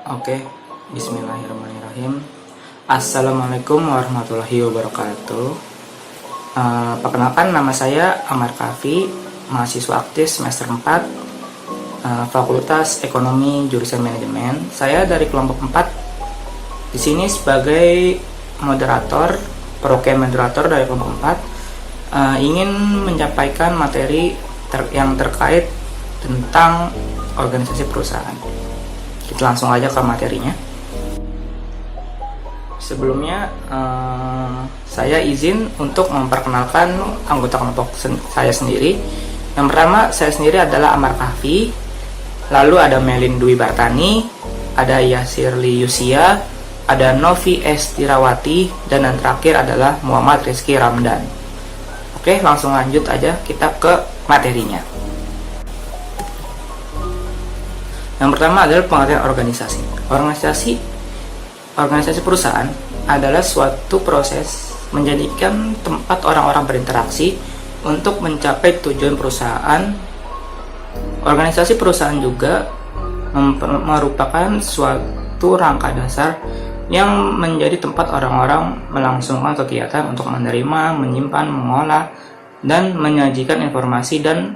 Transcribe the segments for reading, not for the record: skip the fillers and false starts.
Oke, bismillahirrahmanirrahim. Assalamualaikum warahmatullahi wabarakatuh. Perkenalkan, nama saya Amar Kafi, mahasiswa aktif semester 4, Fakultas Ekonomi jurusan Manajemen. Saya dari kelompok 4. Di sini sebagai moderator, program moderator dari kelompok 4, ingin menyampaikan materi yang terkait tentang organisasi perusahaan. Kita langsung aja ke materinya. Sebelumnya saya izin untuk memperkenalkan anggota kelompok saya sendiri. Yang pertama, saya sendiri adalah Amar Kahfi, lalu ada Melin Dwi Bartani, ada Yasirli Yusia, ada Novi Estirawati, dan yang terakhir adalah Muhammad Rizky Ramdan. Oke, langsung lanjut aja kita ke materinya. Yang pertama adalah pengertian organisasi. Organisasi perusahaan adalah suatu proses menjadikan tempat orang-orang berinteraksi untuk mencapai tujuan perusahaan. Organisasi perusahaan juga merupakan suatu rangka dasar yang menjadi tempat orang-orang melangsungkan kegiatan untuk menerima, menyimpan, mengolah, dan menyajikan informasi dan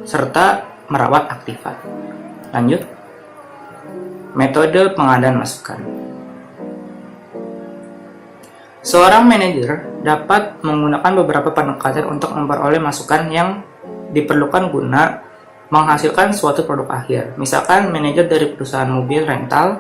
serta merawat aktifat. Lanjut. Metode pengadaan masukan. Seorang manajer dapat menggunakan beberapa pendekatan untuk memperoleh masukan yang diperlukan guna menghasilkan suatu produk akhir. Misalkan manajer dari perusahaan mobil rental,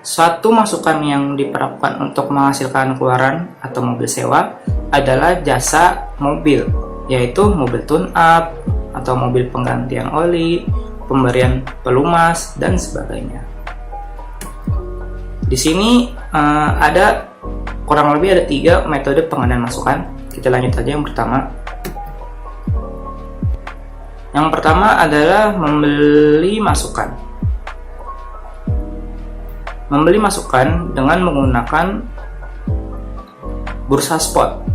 suatu masukan yang diperlukan untuk menghasilkan keluaran atau mobil sewa adalah jasa mobil, yaitu mobil tune-up atau mobil penggantian oli, pemberian pelumas, dan sebagainya. Di sini ada kurang lebih ada 3 metode pengadaan masukan. Kita lanjut aja yang pertama. Yang pertama adalah membeli masukan. Membeli masukan dengan menggunakan bursa spot.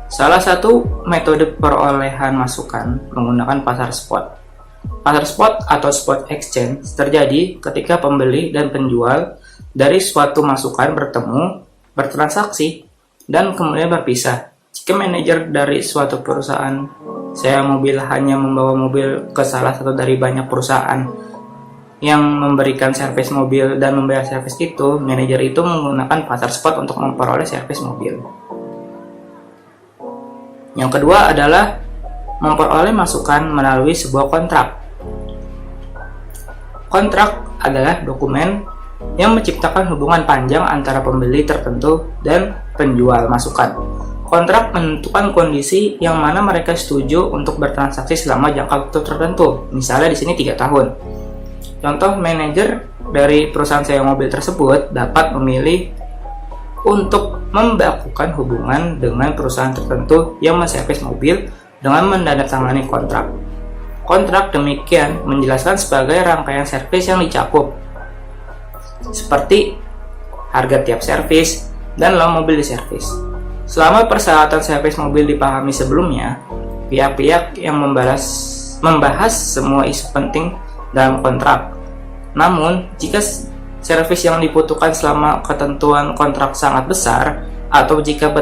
Salah satu metode perolehan masukan menggunakan pasar spot. Pasar spot atau spot exchange terjadi ketika pembeli dan penjual dari suatu masukan bertemu, bertransaksi, dan kemudian berpisah. Jika manajer dari suatu perusahaan sewa mobil hanya membawa mobil ke salah satu dari banyak perusahaan yang memberikan servis mobil dan membayar servis itu, manajer itu menggunakan pasar spot untuk memperoleh servis mobil. Yang kedua adalah memperoleh masukan melalui sebuah kontrak. Kontrak adalah dokumen yang menciptakan hubungan panjang antara pembeli tertentu dan penjual masukan. Kontrak menentukan kondisi yang mana mereka setuju untuk bertransaksi selama jangka waktu tertentu. Misalnya di sini 3 tahun. Contoh, manajer dari perusahaan sewa mobil tersebut dapat memilih untuk membakukan hubungan dengan perusahaan tertentu yang menservis mobil dengan menandatangani kontrak. Kontrak demikian menjelaskan sebagai rangkaian servis yang dicakup, seperti harga tiap servis dan lama mobil diservis. Selama persyaratan servis mobil dipahami sebelumnya, pihak-pihak yang membahas semua isu penting dalam kontrak. Namun, jika servis yang dibutuhkan selama ketentuan kontrak sangat besar, atau jika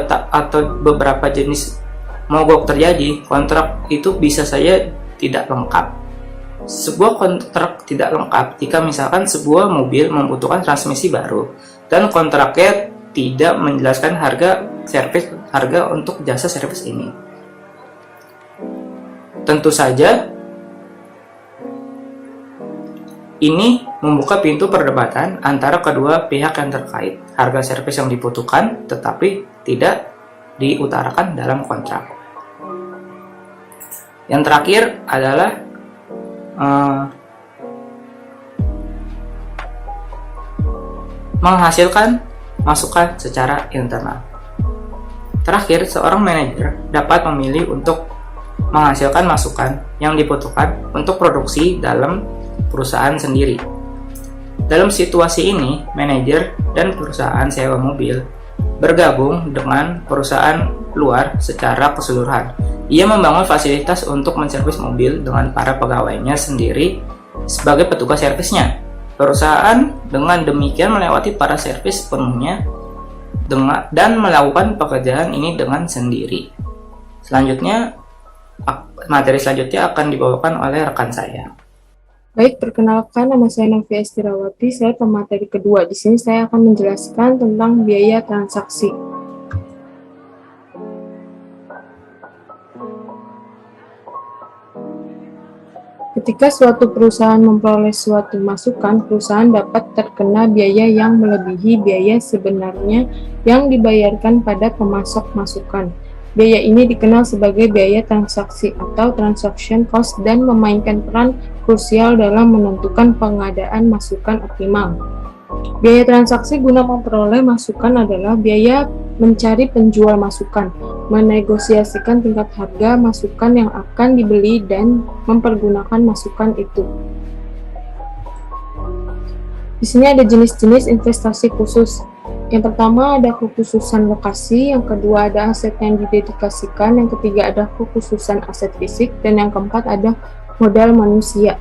beberapa jenis mogok terjadi, kontrak itu bisa saja tidak lengkap. Sebuah kontrak tidak lengkap jika misalkan sebuah mobil membutuhkan transmisi baru dan kontraknya tidak menjelaskan harga untuk jasa servis ini. Tentu saja ini membuka pintu perdebatan antara kedua pihak yang terkait. Harga servis yang dibutuhkan tetapi tidak diutarakan dalam kontrak. Yang terakhir adalah menghasilkan masukan secara internal. Terakhir, seorang manajer dapat memilih untuk menghasilkan masukan yang dibutuhkan untuk produksi dalam perusahaan sendiri. Dalam situasi ini, manajer dan perusahaan sewa mobil bergabung dengan perusahaan luar secara keseluruhan. Ia membangun fasilitas untuk menservis mobil dengan para pegawainya sendiri sebagai petugas servisnya. Perusahaan dengan demikian melewati para servis sepenuhnya dan melakukan pekerjaan ini dengan sendiri. Selanjutnya, materi selanjutnya akan dibawakan oleh rekan saya. Baik, perkenalkan, nama saya Novia Estirawati, saya pemateri kedua. Di sini saya akan menjelaskan tentang biaya transaksi. Ketika suatu perusahaan memperoleh suatu masukan, perusahaan dapat terkena biaya yang melebihi biaya sebenarnya yang dibayarkan pada pemasok masukan. Biaya ini dikenal sebagai biaya transaksi atau transaction cost dan memainkan peran krusial dalam menentukan pengadaan masukan optimal. Biaya transaksi guna memperoleh masukan adalah biaya mencari penjual masukan, menegosiasikan tingkat harga masukan yang akan dibeli dan mempergunakan masukan itu. Di sini ada jenis-jenis investasi khusus. Yang pertama ada kekhususan lokasi, yang kedua ada aset yang didedikasikan, yang ketiga ada kekhususan aset fisik, dan yang keempat ada modal manusia.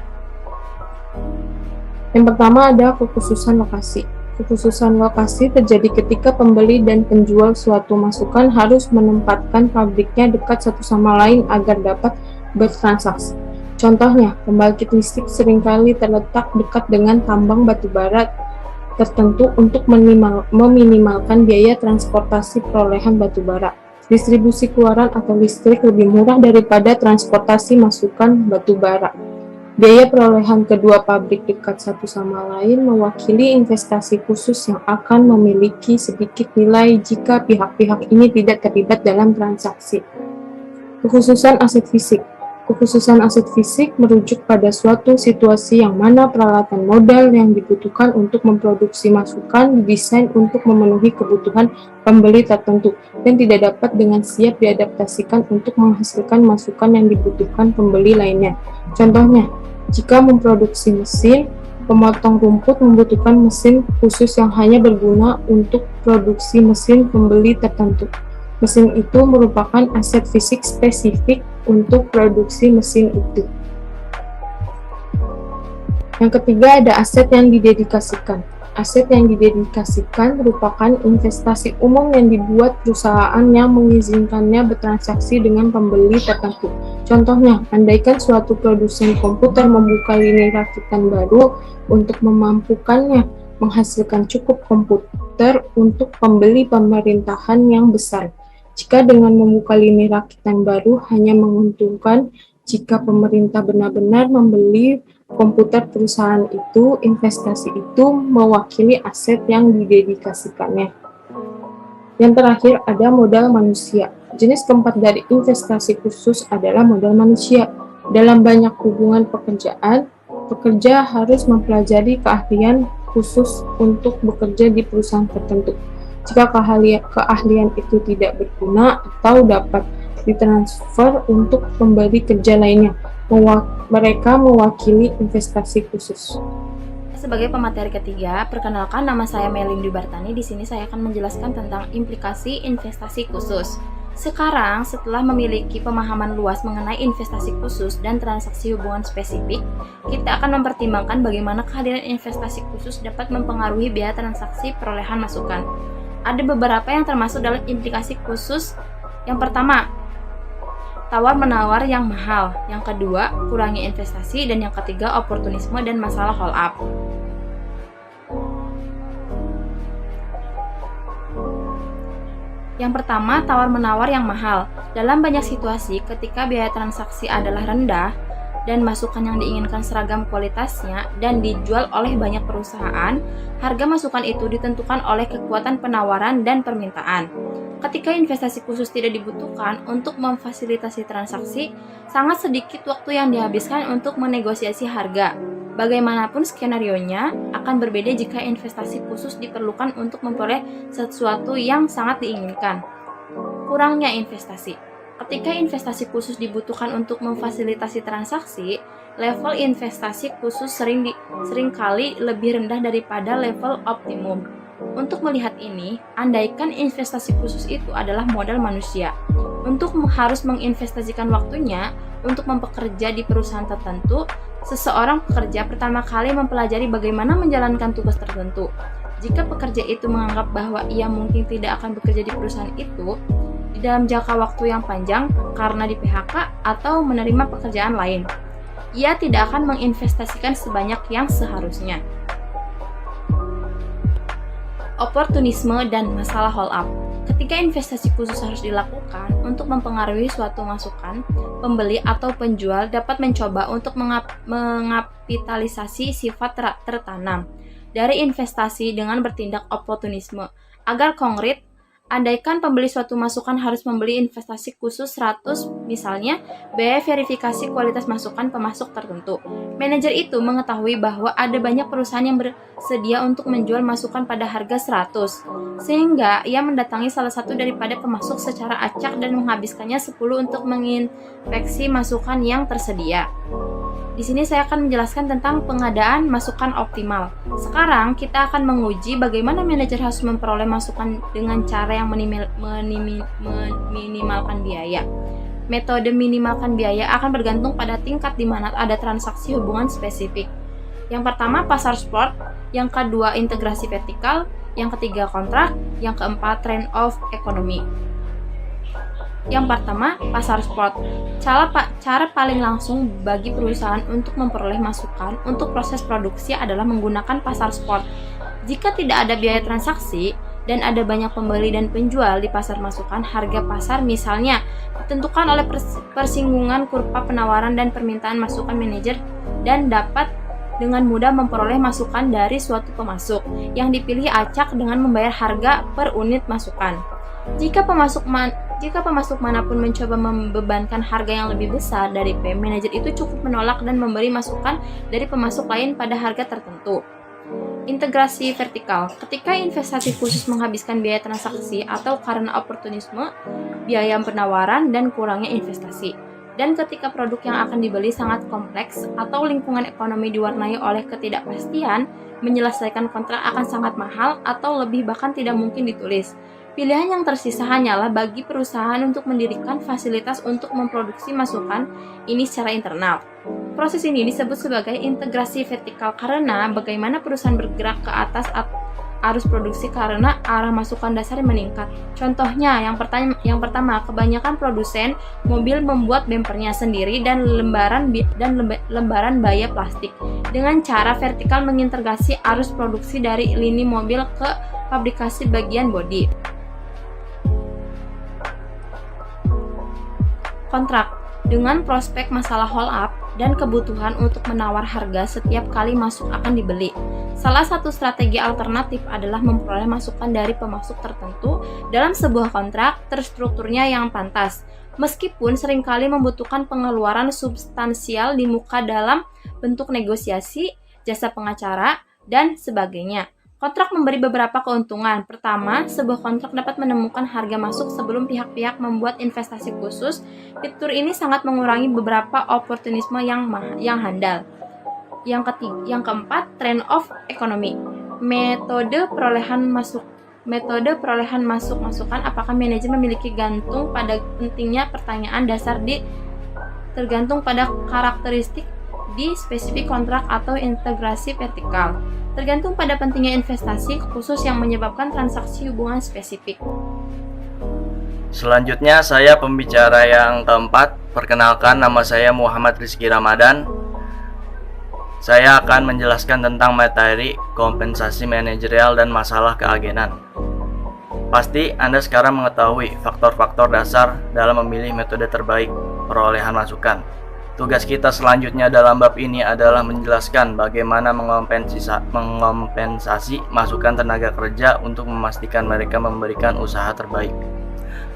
Yang pertama ada kekhususan lokasi. Kekhususan lokasi terjadi ketika pembeli dan penjual suatu masukan harus menempatkan pabriknya dekat satu sama lain agar dapat bertransaksi. Contohnya, pembangkit listrik seringkali terletak dekat dengan tambang batu bara tertentu untuk meminimalkan biaya transportasi perolehan batu bara. Distribusi keluaran atau listrik lebih murah daripada transportasi masukan batu bara. Biaya perolehan kedua pabrik dekat satu sama lain mewakili investasi khusus yang akan memiliki sedikit nilai jika pihak-pihak ini tidak terlibat dalam transaksi. Kekhususan aset fisik. Kekhususan aset fisik merujuk pada suatu situasi yang mana peralatan modal yang dibutuhkan untuk memproduksi masukan didesain untuk memenuhi kebutuhan pembeli tertentu dan tidak dapat dengan siap diadaptasikan untuk menghasilkan masukan yang dibutuhkan pembeli lainnya. Contohnya, jika memproduksi mesin pemotong rumput membutuhkan mesin khusus yang hanya berguna untuk produksi mesin pembeli tertentu. Mesin itu merupakan aset fisik spesifik untuk produksi mesin itu. Yang ketiga ada aset yang didedikasikan. Aset yang didedikasikan merupakan investasi umum yang dibuat perusahaan yang mengizinkannya bertransaksi dengan pembeli tertentu. Contohnya, andaikan suatu produsen komputer membuka lini rakitan baru untuk memampukannya menghasilkan cukup komputer untuk pembeli pemerintahan yang besar. Jika dengan membuka lini rakitan baru hanya menguntungkan jika pemerintah benar-benar membeli komputer perusahaan itu, investasi itu mewakili aset yang didedikasikannya. Yang terakhir ada modal manusia. Jenis keempat dari investasi khusus adalah modal manusia. Dalam banyak hubungan pekerjaan, pekerja harus mempelajari keahlian khusus untuk bekerja di perusahaan tertentu. Jika keahlian itu tidak berguna atau dapat ditransfer untuk pemberi kerja lainnya, mereka mewakili investasi khusus. Sebagai pemateri ketiga, perkenalkan, nama saya Melindy Bartani. Di sini saya akan menjelaskan tentang implikasi investasi khusus. Sekarang, setelah memiliki pemahaman luas mengenai investasi khusus dan transaksi hubungan spesifik, kita akan mempertimbangkan bagaimana kehadiran investasi khusus dapat mempengaruhi biaya transaksi perolehan masukan. Ada beberapa yang termasuk dalam implikasi khusus. Yang pertama, tawar-menawar yang mahal. Yang kedua, kurangnya investasi. Dan yang ketiga, oportunisme dan masalah hold up. Yang pertama, tawar-menawar yang mahal. Dalam banyak situasi, ketika biaya transaksi adalah rendah dan masukan yang diinginkan seragam kualitasnya dan dijual oleh banyak perusahaan, harga masukan itu ditentukan oleh kekuatan penawaran dan permintaan. Ketika investasi khusus tidak dibutuhkan untuk memfasilitasi transaksi, sangat sedikit waktu yang dihabiskan untuk menegosiasi harga. Bagaimanapun skenarionya, akan berbeda jika investasi khusus diperlukan untuk memperoleh sesuatu yang sangat diinginkan. Kurangnya investasi. Ketika investasi khusus dibutuhkan untuk memfasilitasi transaksi, level investasi khusus seringkali lebih rendah daripada level optimum. Untuk melihat ini, andaikan investasi khusus itu adalah modal manusia. Untuk harus menginvestasikan waktunya untuk mempekerja di perusahaan tertentu, Seseorang pekerja pertama kali mempelajari bagaimana menjalankan tugas tertentu. Jika pekerja itu menganggap bahwa ia mungkin tidak akan bekerja di perusahaan itu di dalam jangka waktu yang panjang karena di PHK atau menerima pekerjaan lain, ia tidak akan menginvestasikan sebanyak yang seharusnya. Oportunisme dan masalah hold up. Ketika investasi khusus harus dilakukan untuk mempengaruhi suatu masukan, pembeli atau penjual dapat mencoba untuk mengapitalisasi sifat tertanam dari investasi dengan bertindak oportunisme. Agar konkret, andaikan pembeli suatu masukan harus membeli investasi khusus 100, misalnya biaya verifikasi kualitas masukan pemasok tertentu. Manajer itu mengetahui bahwa ada banyak perusahaan yang bersedia untuk menjual masukan pada harga 100, sehingga ia mendatangi salah satu daripada pemasok secara acak dan menghabiskannya 10 untuk menginspeksi masukan yang tersedia. Di sini saya akan menjelaskan tentang pengadaan masukan optimal. Sekarang kita akan menguji bagaimana manajer harus memperoleh masukan dengan cara yang meminimalkan biaya. Metode minimalkan biaya akan bergantung pada tingkat di mana ada transaksi hubungan spesifik. Yang pertama pasar spot, yang kedua integrasi vertikal, yang ketiga kontrak, yang keempat trend of economy. Yang pertama, pasar spot. Cara paling langsung bagi perusahaan untuk memperoleh masukan untuk proses produksi adalah menggunakan pasar spot. Jika tidak ada biaya transaksi dan ada banyak pembeli dan penjual di pasar masukan, harga pasar misalnya ditentukan oleh persinggungan kurva penawaran dan permintaan masukan manajer dan dapat dengan mudah memperoleh masukan dari suatu pemasok yang dipilih acak dengan membayar harga per unit masukan. Jika pemasok manapun mencoba membebankan harga yang lebih besar dari P, manajer itu cukup menolak dan memberi masukan dari pemasok lain pada harga tertentu. Integrasi vertikal. Ketika investasi khusus menghabiskan biaya transaksi atau karena oportunisme, biaya penawaran, dan kurangnya investasi. Dan ketika produk yang akan dibeli sangat kompleks atau lingkungan ekonomi diwarnai oleh ketidakpastian, menyelesaikan kontrak akan sangat mahal atau lebih bahkan tidak mungkin ditulis. Pilihan yang tersisa hanyalah bagi perusahaan untuk mendirikan fasilitas untuk memproduksi masukan ini secara internal. Proses ini disebut sebagai integrasi vertikal karena bagaimana perusahaan bergerak ke atas arus produksi karena arah masukan dasar meningkat. Contohnya, yang pertama, kebanyakan produsen mobil membuat bempernya sendiri dan lembaran baja plastik dengan cara vertikal mengintegrasi arus produksi dari lini mobil ke fabrikasi bagian bodi. Kontrak dengan prospek masalah hold up dan kebutuhan untuk menawar harga setiap kali masuk akan dibeli. Salah satu strategi alternatif adalah memperoleh masukan dari pemasok tertentu dalam sebuah kontrak terstrukturnya yang pantas, meskipun seringkali membutuhkan pengeluaran substansial di muka dalam bentuk negosiasi, jasa pengacara, dan sebagainya. Kontrak memberi beberapa keuntungan. Pertama, sebuah kontrak dapat menemukan harga masuk sebelum pihak-pihak membuat investasi khusus. Fitur ini sangat mengurangi beberapa oportunisme yang handal. Yang keempat, trend of economy. Metode perolehan masukan apakah manajer memiliki gantung pada pentingnya pertanyaan dasar tergantung pada karakteristik di spesifik kontrak atau integrasi vertikal. Tergantung pada pentingnya investasi khusus yang menyebabkan transaksi hubungan spesifik. Selanjutnya saya pembicara yang keempat. Perkenalkan, nama saya Muhammad Rizky Ramadan. Saya akan menjelaskan tentang materi kompensasi manajerial dan masalah keagenan. Pasti Anda sekarang mengetahui faktor-faktor dasar dalam memilih metode terbaik perolehan masukan. Tugas kita selanjutnya dalam bab ini adalah menjelaskan bagaimana mengompensasi masukan tenaga kerja untuk memastikan mereka memberikan usaha terbaik.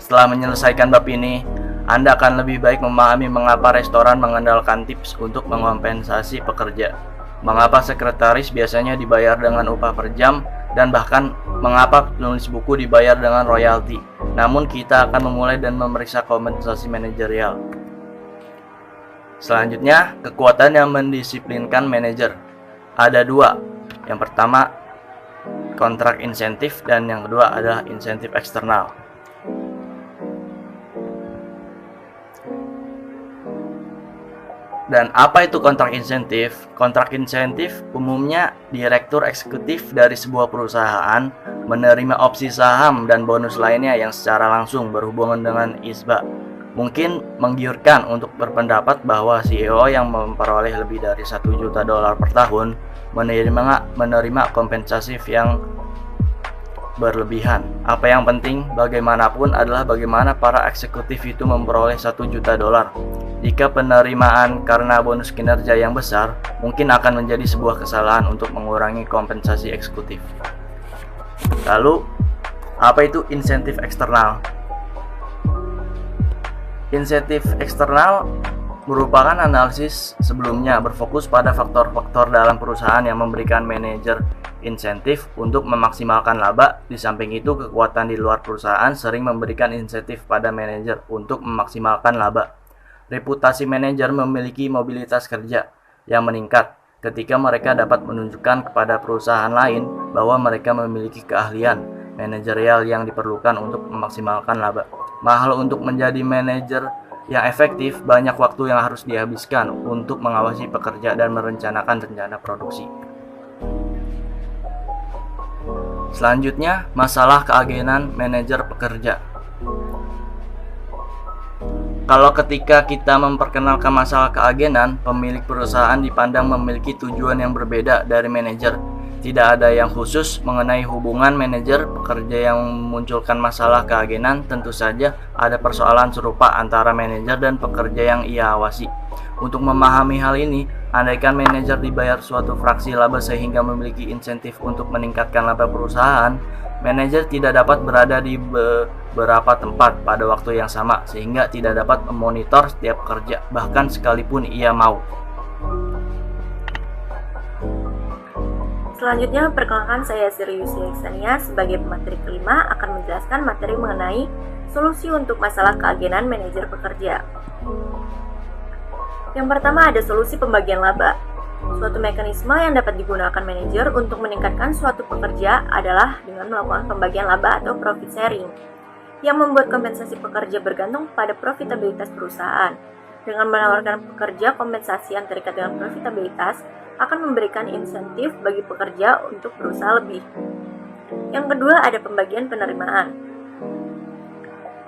Setelah menyelesaikan bab ini, Anda akan lebih baik memahami mengapa restoran mengandalkan tips untuk mengompensasi pekerja, mengapa sekretaris biasanya dibayar dengan upah per jam, dan bahkan mengapa penulis buku dibayar dengan royalti. Namun kita akan memulai dan memeriksa kompensasi manajerial. Selanjutnya, kekuatan yang mendisiplinkan manajer. Ada dua. Yang pertama, kontrak insentif, dan yang kedua adalah insentif eksternal. Dan apa itu kontrak insentif? Kontrak insentif umumnya direktur eksekutif dari sebuah perusahaan menerima opsi saham dan bonus lainnya yang secara langsung berhubungan dengan isba. Mungkin menggiurkan untuk berpendapat bahwa CEO yang memperoleh lebih dari $1 juta per tahun menerima kompensasi yang berlebihan. Apa yang penting bagaimanapun adalah bagaimana para eksekutif itu memperoleh $1 juta. Jika penerimaan karena bonus kinerja yang besar, mungkin akan menjadi sebuah kesalahan untuk mengurangi kompensasi eksekutif. Lalu, apa itu insentif eksternal? Insentif eksternal merupakan analisis sebelumnya berfokus pada faktor-faktor dalam perusahaan yang memberikan manajer insentif untuk memaksimalkan laba. Di samping itu, kekuatan di luar perusahaan sering memberikan insentif pada manajer untuk memaksimalkan laba. Reputasi manajer memiliki mobilitas kerja yang meningkat ketika mereka dapat menunjukkan kepada perusahaan lain bahwa mereka memiliki keahlian manajerial yang diperlukan untuk memaksimalkan laba. Mahal untuk menjadi manajer yang efektif, banyak waktu yang harus dihabiskan untuk mengawasi pekerja dan merencanakan rencana produksi. Selanjutnya, masalah keagenan manajer pekerja. Kalau ketika kita memperkenalkan masalah keagenan, pemilik perusahaan dipandang memiliki tujuan yang berbeda dari manajer. Tidak ada yang khusus mengenai hubungan manajer pekerja yang memunculkan masalah keagenan. Tentu saja ada persoalan serupa antara manajer dan pekerja yang ia awasi. Untuk memahami hal ini, andaikan manajer dibayar suatu fraksi laba sehingga memiliki insentif untuk meningkatkan laba perusahaan, manajer tidak dapat berada di beberapa tempat pada waktu yang sama sehingga tidak dapat memonitor setiap pekerja, bahkan sekalipun ia mau. Selanjutnya, perkenalkan saya Sri Yusi Eksania sebagai pemateri kelima akan menjelaskan materi mengenai solusi untuk masalah keagenan manajer pekerja. Yang pertama ada solusi pembagian laba. Suatu mekanisme yang dapat digunakan manajer untuk meningkatkan suatu pekerja adalah dengan melakukan pembagian laba atau profit sharing, yang membuat kompensasi pekerja bergantung pada profitabilitas perusahaan. Dengan menawarkan pekerja kompensasi yang terikat dengan profitabilitas, akan memberikan insentif bagi pekerja untuk berusaha lebih. Yang kedua ada pembagian penerimaan.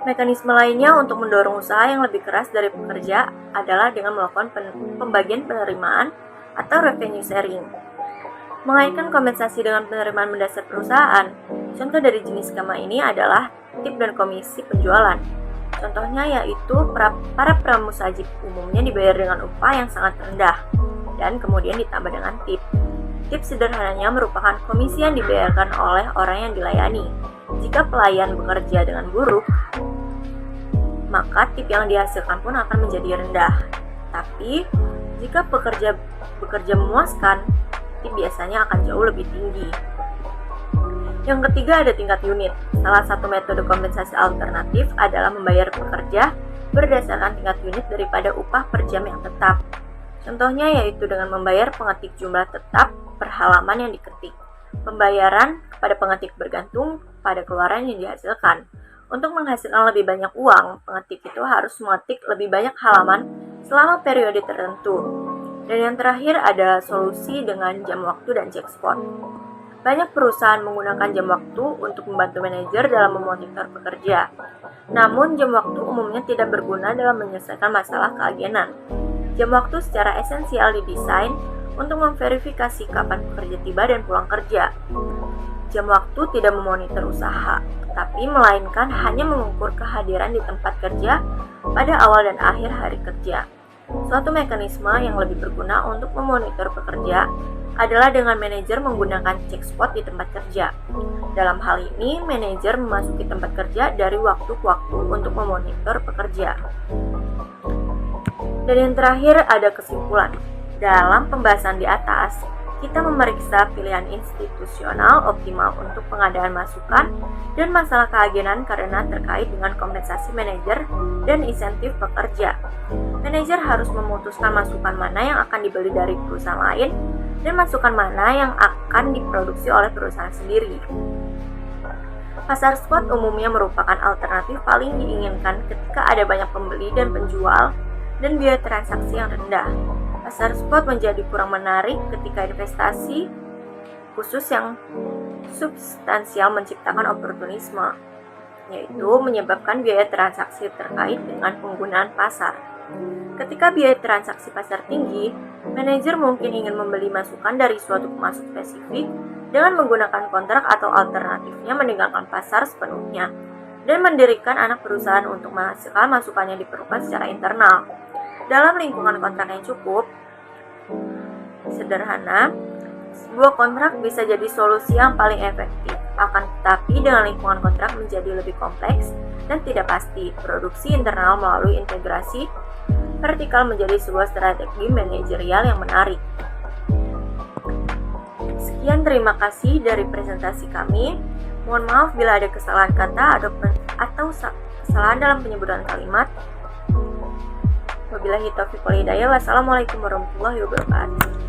Mekanisme lainnya untuk mendorong usaha yang lebih keras dari pekerja adalah dengan melakukan pembagian penerimaan atau revenue sharing. Mengaitkan kompensasi dengan penerimaan mendasar perusahaan. Contoh dari jenis skema ini adalah tip dan komisi penjualan. Contohnya yaitu para pramusajib umumnya dibayar dengan upah yang sangat rendah dan kemudian ditambah dengan tip. Tip sederhananya merupakan komisi yang dibayarkan oleh orang yang dilayani. Jika pelayan bekerja dengan buruk, maka tip yang dihasilkan pun akan menjadi rendah. Tapi, jika pekerja bekerja memuaskan, tip biasanya akan jauh lebih tinggi. Yang ketiga ada tingkat unit. Salah satu metode kompensasi alternatif adalah membayar pekerja berdasarkan tingkat unit daripada upah per jam yang tetap. Contohnya yaitu dengan membayar pengetik jumlah tetap per halaman yang diketik. Pembayaran kepada pengetik bergantung pada keluaran yang dihasilkan. Untuk menghasilkan lebih banyak uang, pengetik itu harus mengetik lebih banyak halaman selama periode tertentu. Dan yang terakhir ada solusi dengan jam waktu dan check spot. Banyak perusahaan menggunakan jam waktu untuk membantu manajer dalam memonitor pekerja. Namun, jam waktu umumnya tidak berguna dalam menyelesaikan masalah keagenan. Jam waktu secara esensial didesain untuk memverifikasi kapan pekerja tiba dan pulang kerja. Jam waktu tidak memonitor usaha, tapi melainkan hanya mengukur kehadiran di tempat kerja pada awal dan akhir hari kerja. Suatu mekanisme yang lebih berguna untuk memonitor pekerja adalah dengan manajer menggunakan check spot di tempat kerja. Dalam hal ini, manajer memasuki tempat kerja dari waktu ke waktu untuk memonitor pekerja. Dan yang terakhir ada kesimpulan. Dalam pembahasan di atas, kita memeriksa pilihan institusional optimal untuk pengadaan masukan dan masalah keagenan karena terkait dengan kompensasi manajer dan insentif pekerja. Manajer harus memutuskan masukan mana yang akan dibeli dari perusahaan lain dan masukan mana yang akan diproduksi oleh perusahaan sendiri. Pasar spot umumnya merupakan alternatif paling diinginkan ketika ada banyak pembeli dan penjual dan biaya transaksi yang rendah. Pasar spot menjadi kurang menarik ketika investasi khusus yang substansial menciptakan oportunisme, yaitu menyebabkan biaya transaksi terkait dengan penggunaan pasar. Ketika biaya transaksi pasar tinggi, manajer mungkin ingin membeli masukan dari suatu pemasok spesifik dengan menggunakan kontrak atau alternatifnya meninggalkan pasar sepenuhnya dan mendirikan anak perusahaan untuk menghasilkan masukan yang diperlukan secara internal. Dalam lingkungan kontrak yang cukup sederhana, sebuah kontrak bisa jadi solusi yang paling efektif. Akan tetapi dengan lingkungan kontrak menjadi lebih kompleks dan tidak pasti, produksi internal melalui integrasi vertikal menjadi sebuah strategi manajerial yang menarik. Sekian, terima kasih dari presentasi kami. Mohon maaf bila ada kesalahan kata atau kesalahan dalam penyebutan kalimat. Wabillahi taufiq wal hidayah. Wassalamualaikum warahmatullahi wabarakatuh.